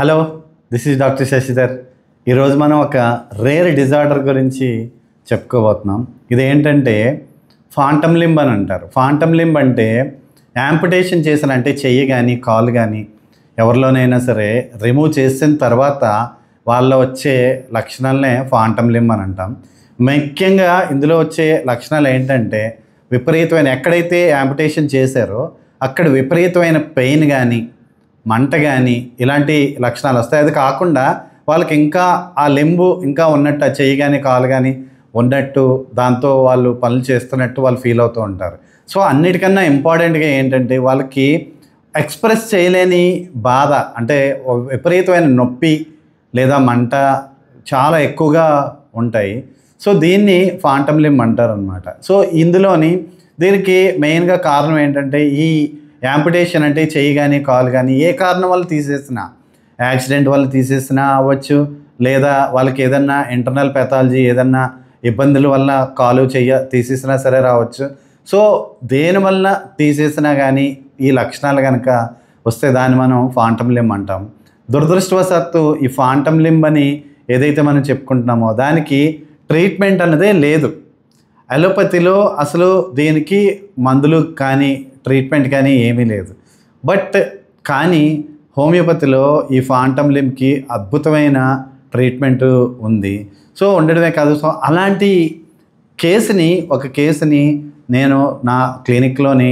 Hello, this is doctor Shashidhar. ఈరోజు మనం ఒక రేర్ డిజార్డర్ గురించి చెప్పుకోబోతున్నాం. ఇదేంటంటే ఫాంటమ్ లింబ్ అని అంటారు. ఫాంటమ్ లింబ్ అంటే యాంపుటేషన్ చేసిన, అంటే చెయ్యి కానీ కాలు కానీ ఎవరిలోనైనా సరే రిమూవ్ చేసిన తర్వాత వాళ్ళలో వచ్చే లక్షణాలనే ఫాంటమ్ లింబ్ అని అంటాం. ముఖ్యంగా ఇందులో వచ్చే లక్షణాలు ఏంటంటే విపరీతమైన, ఎక్కడైతే యాంపుటేషన్ చేశారో అక్కడ విపరీతమైన పెయిన్ కానీ మంట కానీ ఇలాంటి లక్షణాలు వస్తాయి. అది కాకుండా వాళ్ళకి ఇంకా ఆ లింబు ఇంకా ఉన్నట్టు, ఆ చెయ్యి కానీ కాలు కానీ ఉన్నట్టు, దాంతో వాళ్ళు పనులు చేస్తున్నట్టు వాళ్ళు ఫీల్ అవుతూ ఉంటారు. సో అన్నిటికన్నా ఇంపార్టెంట్గా ఏంటంటే వాళ్ళకి ఎక్స్ప్రెస్ చేయలేని బాధ, అంటే విపరీతమైన నొప్పి లేదా మంట చాలా ఎక్కువగా ఉంటాయి. సో దీన్ని ఫాంటమ్ లింబ్ అంటారు అనమాట. సో దీనికి మెయిన్గా కారణం ఏంటంటే ఈ యాంపుటేషన్, అంటే చెయ్యి కానీ కాలు కానీ ఏ కారణం వల్ల తీసేసినా, యాక్సిడెంట్ వల్ల తీసేసినా అవ్వచ్చు, లేదా వాళ్ళకి ఏదన్నా ఇంటర్నల్ పెథాలజీ, ఏదన్నా ఇబ్బందుల వల్ల కాలు చెయ్యి తీసేసినా సరే రావచ్చు. సో దేనివల్ల తీసేసినా కానీ ఈ లక్షణాలు కనుక వస్తే దాన్ని మనం ఫాంటమ్ లింబ్ అంటాం. దురదృష్టవశాత్తు ఈ ఫాంటమ్ లింబ్ అని ఏదైతే మనం చెప్పుకుంటున్నామో దానికి ట్రీట్మెంట్ అన్నదే లేదు. అలోపతిలో అసలు దీనికి మందులు కానీ ట్రీట్మెంట్ కానీ ఏమీ లేదు. కానీ హోమియోపతిలో ఈ ఫాంటమ్ లింబ్కి అద్భుతమైన ట్రీట్మెంట్ ఉంది. సో ఉండడమే కాదు, సో అలాంటి ఒక కేసుని నేను నా క్లినిక్లోని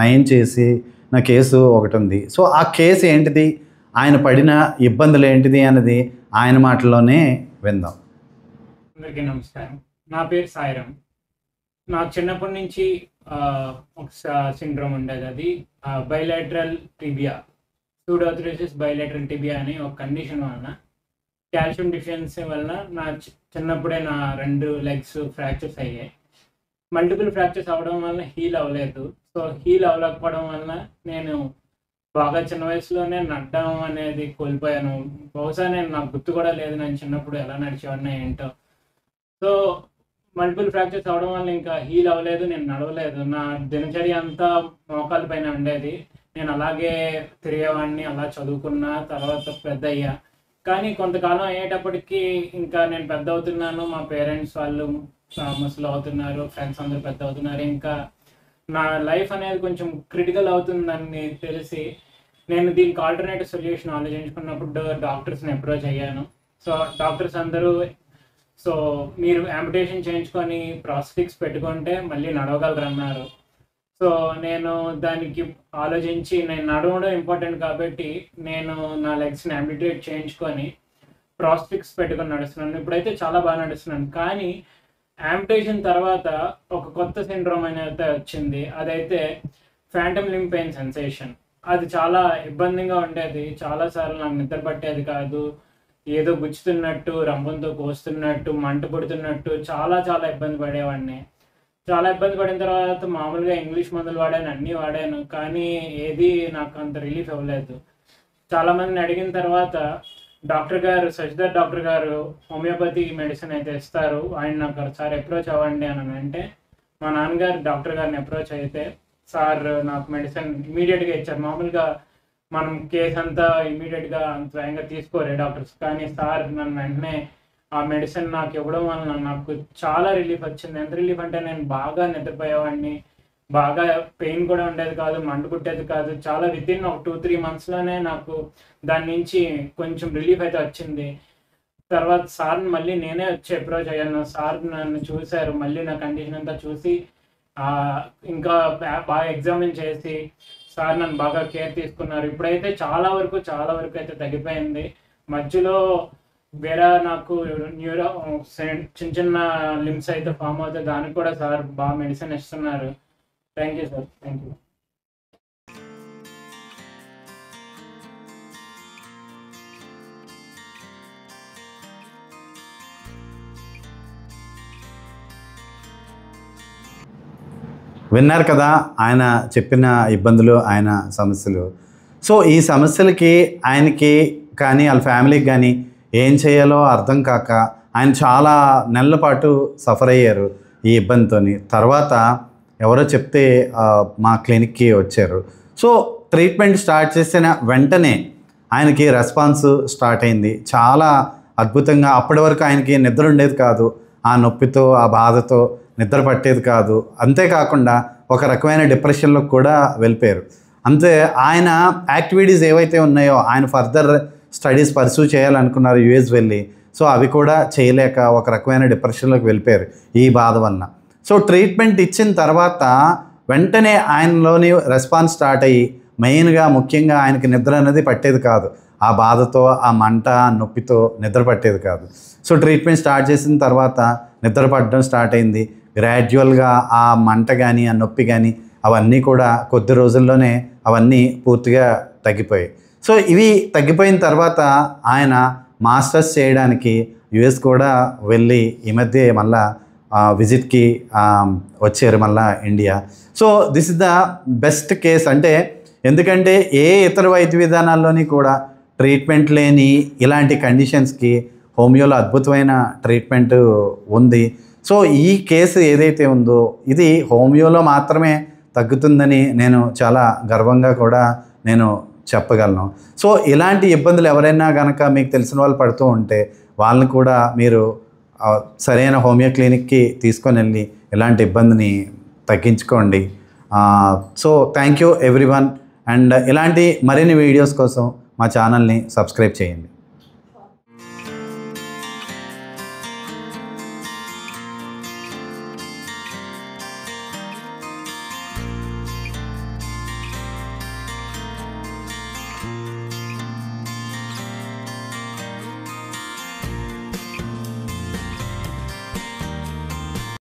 నయం చేసి నా కేసు ఒకటి ఉంది. సో ఆ కేసు ఏంటిది, ఆయన పడిన ఇబ్బందులు ఏంటిది అన్నది ఆయన మాటల్లోనే విందాం. అందరికీ నమస్కారం. నా పేరు సాయిరామ్. నాకు చిన్నప్పటి నుంచి ఒక సిండ్రోమ్ ఉండేది. అది బైలాటరల్ టిబియా, సూడోథ్రోసిస్ బైలాటరల్ టిబియా అనే ఒక కండిషన్ వలన, కాల్షియం డిఫిషియన్సీ వలన నా చిన్నప్పుడే నా 2 లెగ్స్ ఫ్రాక్చర్స్ అయ్యాయి. మల్టిపుల్ ఫ్రాక్చర్స్ అవ్వడం వలన హీల్ అవ్వలేదు. సో హీల్ అవ్వలేకపోవడం వలన నేను బాగా చిన్న వయసులోనే నడడం అనేది కోల్పోయాను. బహుశా నాకు గుర్తు కూడా లేదు నేను చిన్నప్పుడు ఎలా నడిచేవాడినా ఏంటో. సో మల్టిపుల్ ఫ్రాక్చర్స్ అవ్వడం వల్ల ఇంకా హీల్ అవ్వలేదు, నేను నడవలేదు. నా దినచర్య అంతా మోకాల పైన ఉండేది. నేను అలాగే తిరిగేవాడిని, అలా చదువుకున్నా, తర్వాత పెద్ద అయ్యా. కానీ కొంతకాలం అయ్యేటప్పటికి ఇంకా నేను పెద్ద అవుతున్నాను, మా పేరెంట్స్ వాళ్ళు ముసలు అవుతున్నారు, ఫ్రెండ్స్ అందరూ పెద్ద అవుతున్నారు, ఇంకా నా లైఫ్ అనేది కొంచెం క్రిటికల్ అవుతుందని తెలిసి నేను దీనికి ఆల్టర్నేటివ్ సొల్యూషన్ ఆలోచించుకున్నప్పుడు డాక్టర్స్ని అప్రోచ్ అయ్యాను. సో డాక్టర్స్ అందరూ, సో మీరు యాంపుటేషన్ చేయించుకొని ప్రాస్థెటిక్స్ పెట్టుకుంటే మళ్ళీ నడవగలరు అన్నారు. సో నేను దానికి ఆలోచించి, నేను నడవడం ఇంపార్టెంట్ కాబట్టి నేను నా లెగ్స్ని యాంపుటేట్ చేయించుకొని ప్రాస్థెటిక్స్ పెట్టుకొని నడుస్తున్నాను. ఇప్పుడైతే చాలా బాగా నడుస్తున్నాను. కానీ యాంపుటేషన్ తర్వాత ఒక కొత్త సిండ్రోమ్ అనేది వచ్చింది. అదైతే ఫాంటమ్ లింబ్ పెయిన్ సెన్సేషన్. అది చాలా ఇబ్బందిగా ఉండేది. చాలాసార్లు నాకు నిద్ర పట్టేది కాదు. ఏదో గుచ్చుతున్నట్టు, రంపంతో కోస్తున్నట్టు, మంట పుడుతున్నట్టు చాలా ఇబ్బంది పడేవాడిని. చాలా ఇబ్బంది పడిన తర్వాత మామూలుగా ఇంగ్లీష్ మందులు వాడాను, అన్నీ వాడాను, కానీ ఏది నాకు అంత రిలీఫ్ అవ్వలేదు. చాలామందిని అడిగిన తర్వాత శశిధర్ డాక్టర్ గారు హోమియోపతి మెడిసిన్ అయితే ఇస్తారు, ఆయన నాకు ఒకసారి అప్రోచ్ అవ్వండి అని అంటే మా నాన్నగారు డాక్టర్ గారిని అప్రోచ్ అయితే సార్ నాకు మెడిసిన్ ఇమీడియట్గా ఇచ్చారు. మామూలుగా మనం కేసు అంతా ఇమీడియట్గా అంత స్వయంగా తీసుకోరే డాక్టర్స్, కానీ సార్ నన్ను వెంటనే ఆ మెడిసిన్ నాకు ఇవ్వడం వలన నాకు చాలా రిలీఫ్ వచ్చింది. ఎంత రిలీఫ్ అంటే నేను బాగా నిద్రపోయేవాడిని, బాగా పెయిన్ కూడా ఉండేది కాదు, మంట పుట్టేది కాదు. చాలా వితిన్ ఒక 2-3 మంత్స్లోనే నాకు దాని నుంచి కొంచెం రిలీఫ్ అయితే వచ్చింది. తర్వాత సార్ని మళ్ళీ నేనే వచ్చి అప్రోచ్ అయ్యాను. సార్ నన్ను చూశారు, మళ్ళీ నా కండిషన్ అంతా చూసి ఇంకా బాగా ఎగ్జామిన్ చేసి సార్ నన్ను బాగా కేర్ తీసుకున్నారు. ఇప్పుడైతే చాలా వరకు అయితే తగ్గిపోయింది. మధ్యలో వేరే నాకు చిన్న లింబ్స్ అయితే ఫామ్ అవుతాయి, దానికి కూడా సార్ బాగా మెడిసిన్ ఇస్తున్నారు. Thank you sir, thank you. విన్నారు కదా ఆయన చెప్పిన ఇబ్బందులు, ఆయన సమస్యలు. సో ఈ సమస్యలకి ఆయనకి కానీ వాళ్ళ ఫ్యామిలీకి కానీ ఏం చేయాలో అర్థం కాక ఆయన చాలా నెలల పాటు సఫర్ అయ్యారు ఈ ఇబ్బందితో. తర్వాత ఎవరో చెప్తే మా క్లినిక్కి వచ్చారు. సో ట్రీట్మెంట్ స్టార్ట్ చేసిన వెంటనే ఆయనకి రెస్పాన్స్ స్టార్ట్ అయింది. చాలా అద్భుతంగా. అప్పటి వరకు ఆయనకి నిద్ర ఉండేది కాదు, ఆ నొప్పితో ఆ బాధతో నిద్ర పట్టేది కాదు. అంతేకాకుండా ఒక రకమైన డిప్రెషన్లోకి కూడా వెళ్ళిపోయారు. అంతే ఆయన యాక్టివిటీస్ ఏవైతే ఉన్నాయో, ఆయన ఫర్దర్ స్టడీస్ పర్సూ చేయాలనుకున్నారు యూఎస్ వెళ్ళి, సో అవి కూడా చేయలేక ఒక రకమైన డిప్రెషన్లోకి వెళ్ళిపోయారు ఈ బాధ వలన. సో ట్రీట్మెంట్ ఇచ్చిన తర్వాత వెంటనే ఆయనలోని రెస్పాన్స్ స్టార్ట్ అయ్యి, మెయిన్గా ముఖ్యంగా ఆయనకి నిద్ర అనేది పట్టేది కాదు. ఆ బాధతో, ఆ మంట, ఆ నొప్పితో నిద్ర పట్టేది కాదు. సో ట్రీట్మెంట్ స్టార్ట్ చేసిన తర్వాత నిద్ర పట్టడం స్టార్ట్ అయింది. గ్రాడ్యువల్గా ఆ మంట కానీ, ఆ నొప్పి కానీ అవన్నీ కూడా కొద్ది రోజుల్లోనే అవన్నీ పూర్తిగా తగ్గిపోయాయి. సో ఇవి తగ్గిపోయిన తర్వాత ఆయన మాస్టర్స్ చేయడానికి యుఎస్ కూడా వెళ్ళి ఈ మధ్య మళ్ళా విజిట్కి వచ్చారు మళ్ళా India. So this is the best case. అంటే ఎందుకంటే ఏ ఇతర వైద్య విధానాల్లోని కూడా ట్రీట్మెంట్ లేని ఇలాంటి కండిషన్స్కి హోమియోలో అద్భుతమైన ట్రీట్మెంట్ ఉంది. సో ఈ కేసు ఏదైతే ఉందో ఇది హోమియోలో మాత్రమే తగ్గుతుందని నేను చాలా గర్వంగా కూడా నేను చెప్పగలను. సో ఇలాంటి ఇబ్బందులు ఎవరైనా కనుక మీకు తెలిసిన వాళ్ళు పడుతూ ఉంటే వాళ్ళని కూడా మీరు సరైన హోమియో క్లినిక్కి తీసుకొని వెళ్ళి ఇలాంటి ఇబ్బందిని తగ్గించుకోండి. So thank you everyone. And ఇలాంటి మరిన్ని వీడియోస్ కోసం మా ఛానల్ని సబ్స్క్రైబ్ చేయండి.